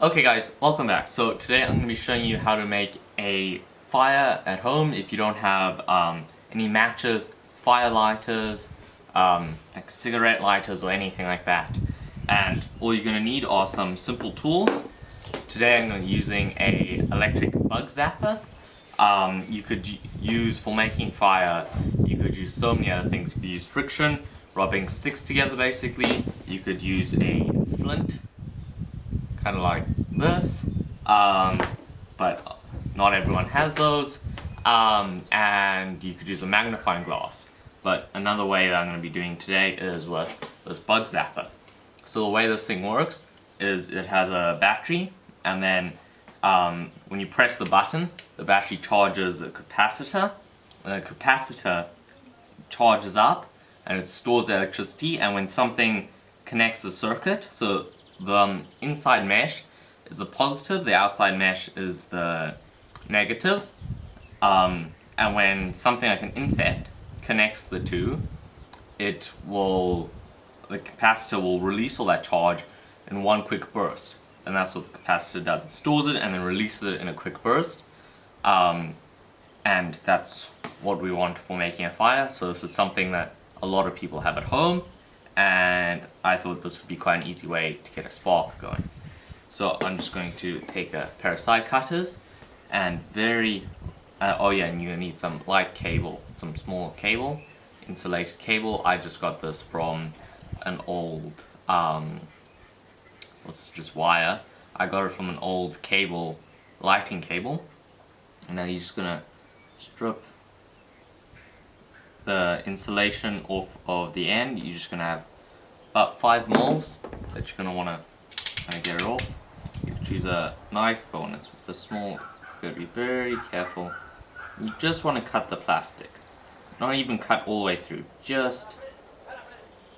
Okay guys, welcome back. So today I'm going to be showing you how to make a fire at home if you don't have any matches, fire lighters, like cigarette lighters or anything like that. And all you're going to need are some simple tools. Today I'm going to be using a electric bug zapper. You could use for making fire, you could use so many other things. You could use friction, rubbing sticks together basically. You could use a flint, kind of like this, but not everyone has those, and you could use a magnifying glass. But another way that I'm going to be doing today is with this bug zapper. So the way this thing works is it has a battery, and then when you press the button, the battery charges the capacitor, and the capacitor charges up and it stores the electricity, and when something connects the circuit, so the inside mesh is the positive, the outside mesh is the negative, and when something like an insect connects the two, the capacitor will release all that charge in one quick burst, and that's what the capacitor does. It stores it and then releases it in a quick burst, and that's what we want for making a fire. So this is something that a lot of people have at home, and I thought this would be quite an easy way to get a spark going. So I'm just going to take a pair of side cutters and and you need some light cable, some small cable, insulated cable. I just got this from an old, this is just wire. I got it from an old cable, lighting cable. And now you're just gonna strip the insulation off of the end. You're just gonna have about 5 mils that you're gonna wanna kind of get it off. You can choose a knife, but when it's with the small, you gotta be very careful. You just want to cut the plastic, not even cut all the way through. Just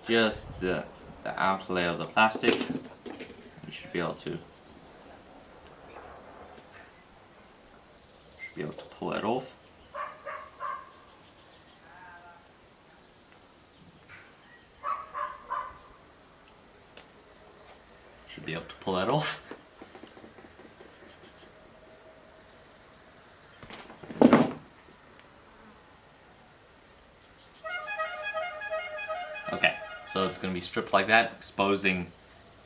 the outer layer of the plastic. You should be able to pull it off. Should be able to pull that off. Okay, so it's going to be stripped like that, exposing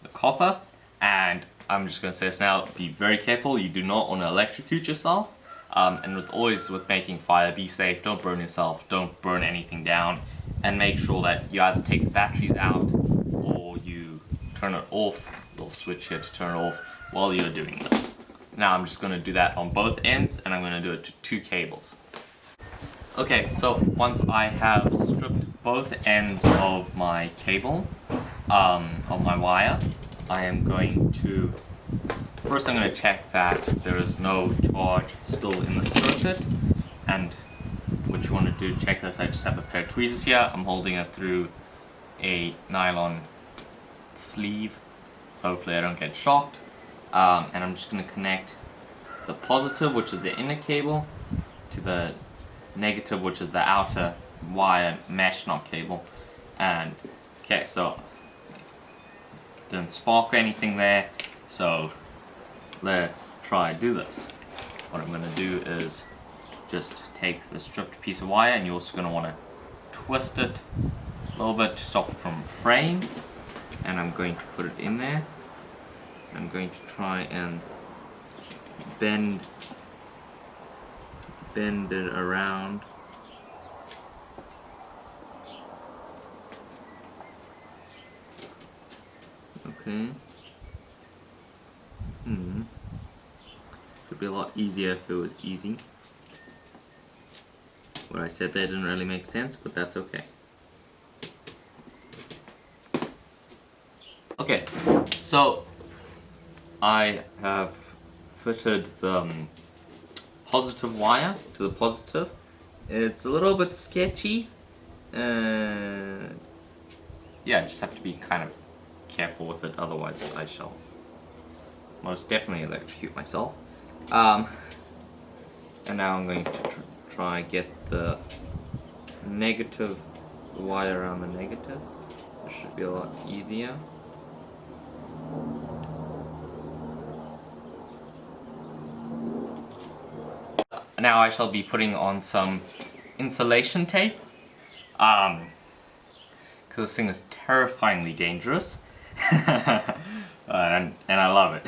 the copper. And I'm just going to say this now, be very careful. You do not want to electrocute yourself. And with making fire, be safe, don't burn yourself, don't burn anything down, and make sure that you either take the batteries out or you turn it off. Little switch here to turn it off while you're doing this. Now I'm just going to do that on both ends, and I'm going to do it to 2 cables. Okay, so once I have stripped both ends of my cable, of my wire, I am going to, first I'm going to check that there is no charge still in the circuit. And what you want to do to check this, I just have a pair of tweezers here. I'm holding it through a nylon sleeve, so hopefully I don't get shocked. And I'm just going to connect the positive, which is the inner cable, to the negative, which is the outer wire mesh, not cable. And okay, so didn't spark or anything there, so let's try do this. What I'm going to do is just take the stripped piece of wire, and you're also going to want to twist it a little bit to stop it from fraying, and I'm going to put it in there. I'm going to try and bend it around. Okay. Could be a lot easier if it was easy. What I said there didn't really make sense, but that's okay. Okay, so I have fitted the positive wire to the positive. It's a little bit sketchy. Yeah, I just have to be kind of careful with it, otherwise I shall most definitely electrocute myself. And now I'm going to try get the negative wire around the negative. This should be a lot easier. now I shall be putting on some insulation tape. Because this thing is terrifyingly dangerous. and I love it.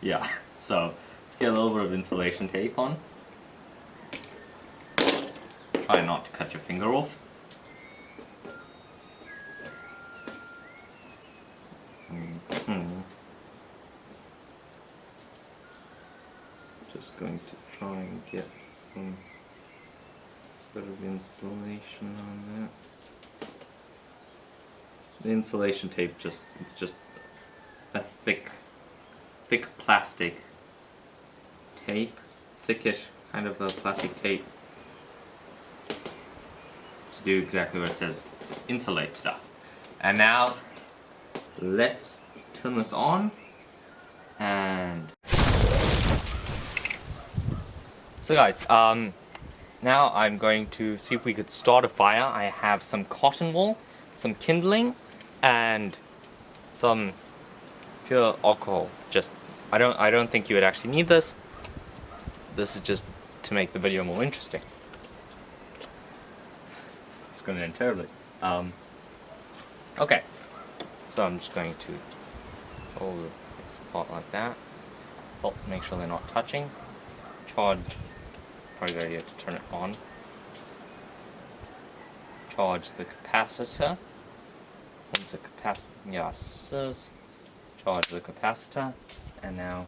Yeah, so let's get a little bit of insulation tape on. Try not to cut your finger off. Just going to try and get some bit of insulation on that. The insulation tape it's just a thick plastic tape, thickish kind of a plastic tape to do exactly what it says, insulate stuff. And now let's turn this on and so guys, now I'm going to see if we could start a fire. I have some cotton wool, some kindling, and some pure alcohol. Just I don't think you would actually need this. This is just to make the video more interesting. It's going to end terribly. Okay, so I'm just going to hold this pot like that. Oh, make sure they're not touching. Charge. Probably a good idea to turn it on. Charge the capacitor. Once the capacitor, yes, charge the capacitor, and now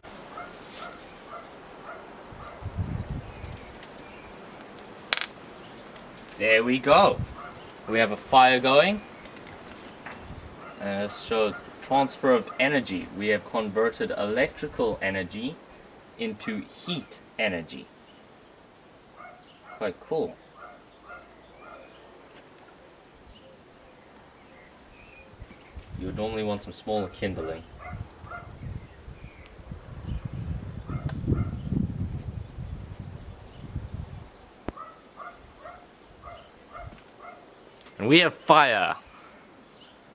there we go. We have a fire going. This shows transfer of energy. We have converted electrical energy into heat energy. Quite cool. You would normally want some smaller kindling. And we have fire.